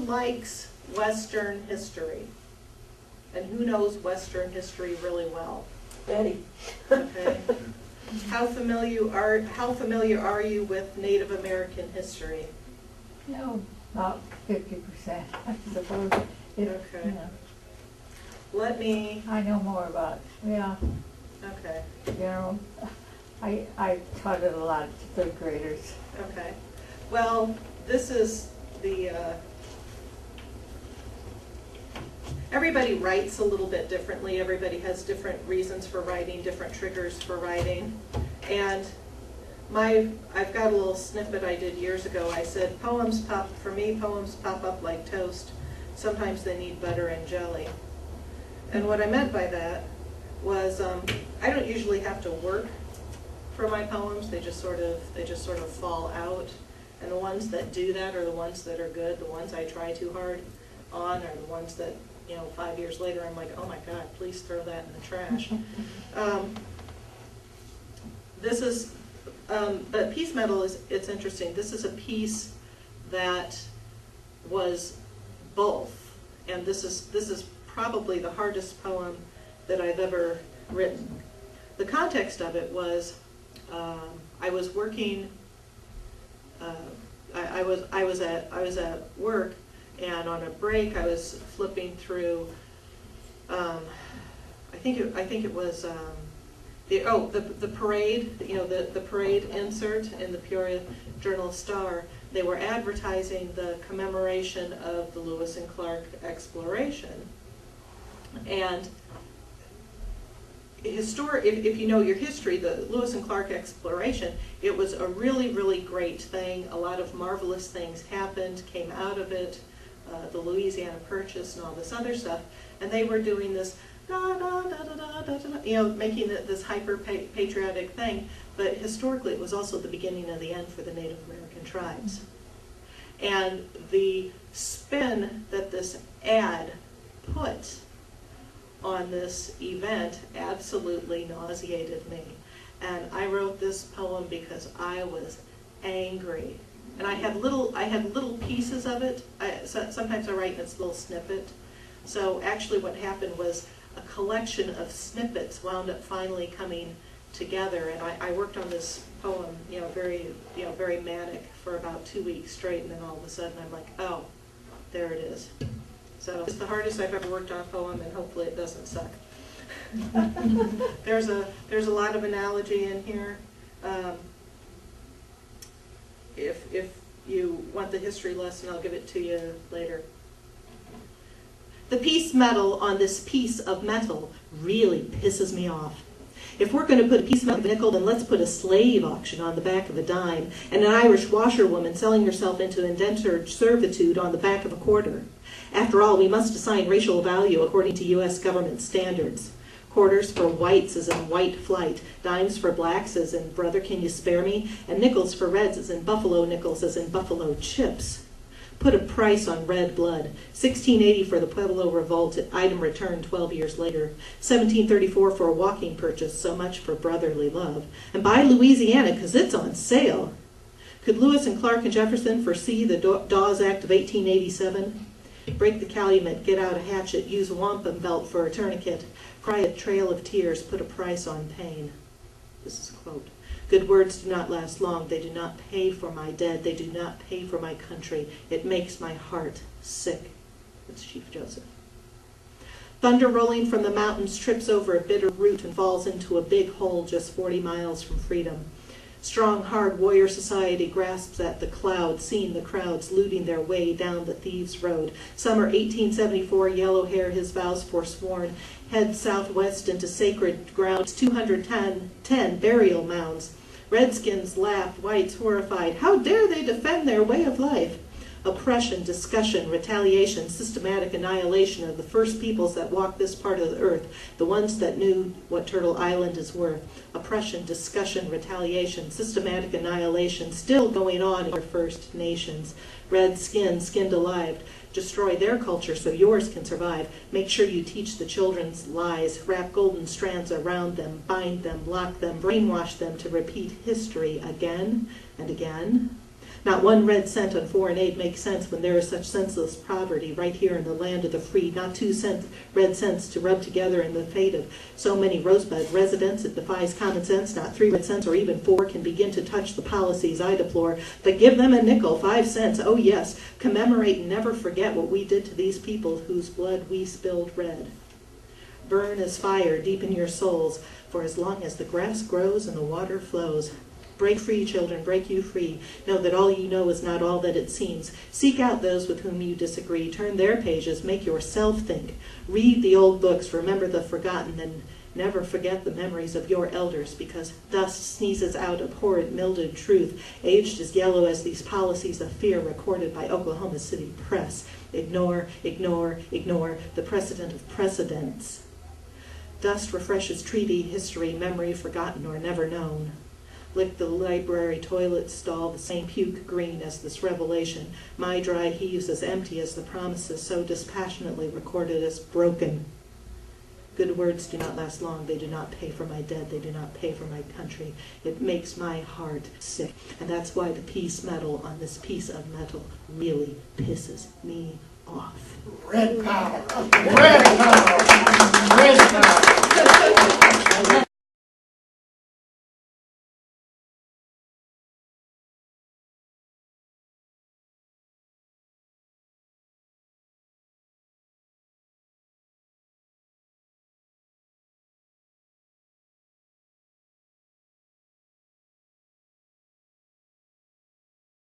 likes Western history? And who knows Western history really well? Betty. Okay. How familiar are you with Native American history? No, about 50%, I suppose. Okay. You know, Let me, I know more about, yeah, okay, you know, I taught it a lot to third graders. okay. Well, this is the, everybody writes a little bit differently. Everybody has different reasons for writing, different triggers for writing. And I've got a little snippet I did years ago. I said, for me, poems pop up like toast. Sometimes they need butter and jelly. And what I meant by that was I don't usually have to work for my poems. They just sort of fall out. And the ones that do that are the ones that are good. The ones I try too hard on are the ones that, 5 years later I'm like, oh my God, please throw that in the trash. This is, but piece metal it's interesting. This is a piece that was both, and this is probably the hardest poem that I've ever written. The context of it was I was working. I was at work, and on a break I was flipping through. I think it was the parade. The parade insert in the Peoria Journal-Star. They were advertising the commemoration of the Lewis and Clark exploration. And if you know your history, the Lewis and Clark exploration, it was a really, really great thing. A lot of marvelous things happened, came out of it, the Louisiana Purchase and all this other stuff. And they were doing this, da, da, da, da, da, da, da, making this hyper-patriotic thing. But historically, it was also the beginning of the end for the Native American tribes. And the spin that this ad put on this event absolutely nauseated me. And I wrote this poem because I was angry. And I had little pieces of it. Sometimes I write in its little snippet. So actually what happened was a collection of snippets wound up finally coming together. And I worked on this poem, very manic for about 2 weeks straight, and then all of a sudden I'm like, oh, there it is. So it's the hardest I've ever worked on a poem, and hopefully it doesn't suck. There's a lot of analogy in here. If you want the history lesson, I'll give it to you later. The piece metal on this piece of metal really pisses me off. If we're going to put a piece of metal in a nickel, then let's put a slave auction on the back of a dime, and an Irish washerwoman selling herself into indentured servitude on the back of a quarter. After all, we must assign racial value according to U.S. government standards. Quarters for whites as in white flight, dimes for blacks as in brother can you spare me, and nickels for reds as in buffalo nickels as in buffalo chips. Put a price on red blood. 1680 for the Pueblo Revolt, item returned 12 years later. 1734 for a walking purchase, so much for brotherly love. And buy Louisiana, 'cause it's on sale. Could Lewis and Clark and Jefferson foresee the Dawes Act of 1887? Break the calumet, get out a hatchet, use a wampum belt for a tourniquet, cry a trail of tears, put a price on pain. This is a quote. Good words do not last long. They do not pay for my dead. They do not pay for my country. It makes my heart sick. That's Chief Joseph. Thunder rolling from the mountains trips over a bitter root and falls into a big hole just 40 miles from freedom. Strong, hard warrior society grasps at the cloud, seeing the crowds looting their way down the thieves' road. Summer 1874, yellow hair, his vows forsworn, head southwest into sacred grounds, 210 burial mounds. Redskins laugh, whites horrified. How dare they defend their way of life? Oppression, discussion, retaliation, systematic annihilation of the first peoples that walked this part of the earth, the ones that knew what Turtle Island is worth. Oppression, discussion, retaliation, systematic annihilation, still going on in our First Nations. Red skin, skinned alive. Destroy their culture so yours can survive. Make sure you teach the children's lies. Wrap golden strands around them, bind them, lock them, brainwash them to repeat history again and again. Not one red cent on foreign aid makes sense when there is such senseless poverty right here in the land of the free. Not 2 red cents to rub together in the fate of so many Rosebud residents. It defies common sense. Not 3 red cents or even 4 can begin to touch the policies I deplore. But give them a nickel, 5 cents. Oh yes, commemorate and never forget what we did to these people whose blood we spilled red. Burn as fire deep in your souls for as long as the grass grows and the water flows. Break free, children, break you free. Know that all you know is not all that it seems. Seek out those with whom you disagree. Turn their pages, make yourself think. Read the old books, remember the forgotten, and never forget the memories of your elders, because dust sneezes out abhorrent mildewed truth, aged as yellow as these policies of fear recorded by Oklahoma City press. Ignore, ignore, ignore the precedent of precedents. Dust refreshes treaty, history, memory forgotten or never known. Lick the library toilet stall, the same puke green as this revelation. My dry heaves as empty as the promises so dispassionately recorded as broken. Good words do not last long. They do not pay for my dead. They do not pay for my country. It makes my heart sick. And that's why the peace medal on this piece of metal really pisses me off. Red power! Red power! Red power!